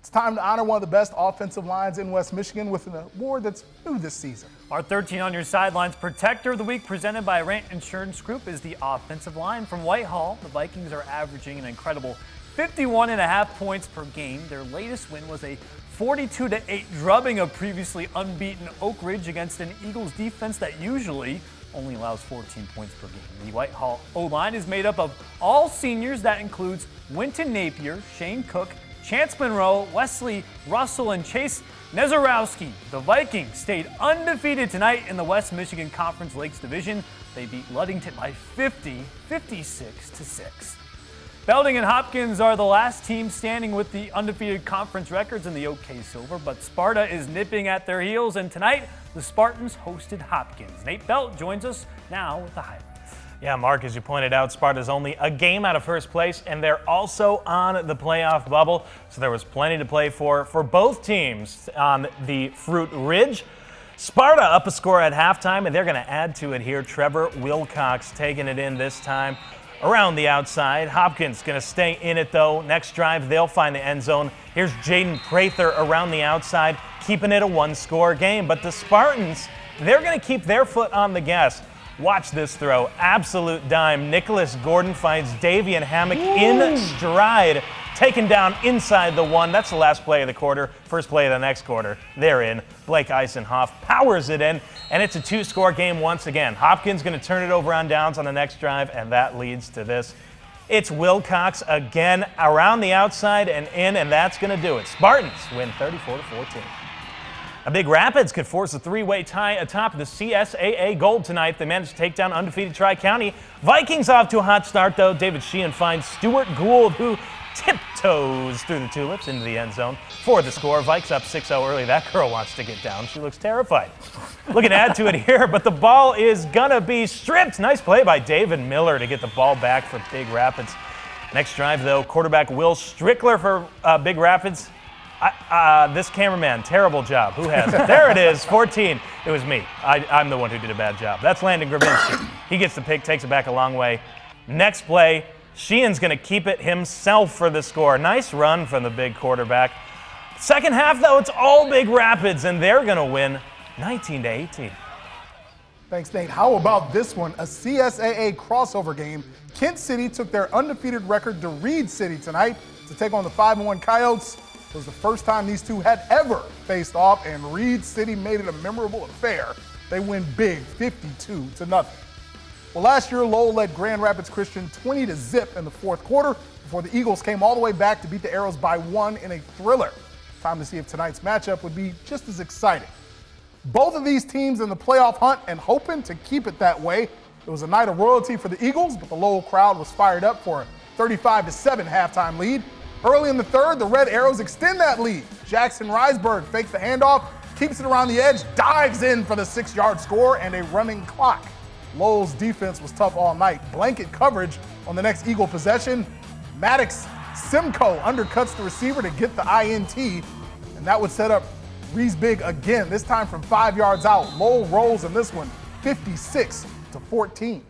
It's time to honor one of the best offensive lines in West Michigan with an award that's new this season. Our 13 on your sidelines Protector of the Week, presented by Rant Insurance Group, is the offensive line. From Whitehall, the Vikings are averaging an incredible 51.5 points per game. Their latest win was a 42-8 drubbing of previously unbeaten Oak Ridge against an Eagles defense that usually only allows 14 points per game. The Whitehall O-line is made up of all seniors. That includes Winton Napier, Shane Cook, Chance Monroe, Wesley Russell, and Chase Nezarowski. The Vikings stayed undefeated tonight in the West Michigan Conference Lakes Division. They beat Ludington by 56-6. Belding and Hopkins are the last team standing with the undefeated conference records in the OK Silver, but Sparta is nipping at their heels, and tonight the Spartans hosted Hopkins. Nate Belt joins us now with the highlights. Yeah, Mark, as you pointed out, Sparta's only a game out of first place, and they're also on the playoff bubble, so there was plenty to play for both teams on the Fruit Ridge. Sparta up a score at halftime, and they're going to add to it here. Trevor Wilcox taking it in this time around the outside. Hopkins going to stay in it, though. Next drive, they'll find the end zone. Here's Jaden Prather around the outside, keeping it a one-score game. But the Spartans, they're going to keep their foot on the gas. Watch this throw. Absolute dime. Nicholas Gordon finds Davian Hammock in stride, taken down inside the one. That's the last play of the quarter. First play of the next quarter. They're in. Blake Eisenhoff powers it in, and it's a two-score game once again. Hopkins going to turn it over on downs on the next drive, and that leads to this. It's Wilcox again around the outside and in, and that's going to do it. Spartans win 34-14. A Big Rapids could force a three-way tie atop the CSAA Gold tonight. They managed to take down undefeated TriCounty. Vikings off to a hot start, though. David Sheehan finds Stuart Gould, who tiptoes through the tulips into the end zone for the score. Vikes up 6-0 early. That girl wants to get down. She looks terrified. Looking to add to it here, but the ball is going to be stripped. Nice play by David Miller to get the ball back for Big Rapids. Next drive, though, quarterback Will Strickler for Big Rapids. This cameraman, terrible job. Who has it? There it is, 14. It was me. I'm the one who did a bad job. That's Landon Gravinsky. He gets the pick, takes it back a long way. Next play, Sheehan's going to keep it himself for the score. Nice run from the big quarterback. Second half, though, it's all Big Rapids, and they're going to win 19-18. Thanks, Nate. How about this one? A CSAA crossover game. Kent City took their undefeated record to Reed City tonight to take on the 5-1 Coyotes. It was the first time these two had ever faced off, and Reed City made it a memorable affair. They win big, 52-0. Well, last year, Lowell led Grand Rapids Christian 20-0 in the fourth quarter before the Eagles came all the way back to beat the Arrows by 1 in a thriller. Time to see if tonight's matchup would be just as exciting. Both of these teams in the playoff hunt and hoping to keep it that way. It was a night of royalty for the Eagles, but the Lowell crowd was fired up for a 35-7 halftime lead. Early in the third, the Red Arrows extend that lead. Jackson Risberg fakes the handoff, keeps it around the edge, dives in for the 6-yard score and a running clock. Lowell's defense was tough all night. Blanket coverage on the next Eagle possession. Maddox Simcoe undercuts the receiver to get the INT, and that would set up Rees Big again, this time from 5 yards out. Lowell rolls in this one, 56-14.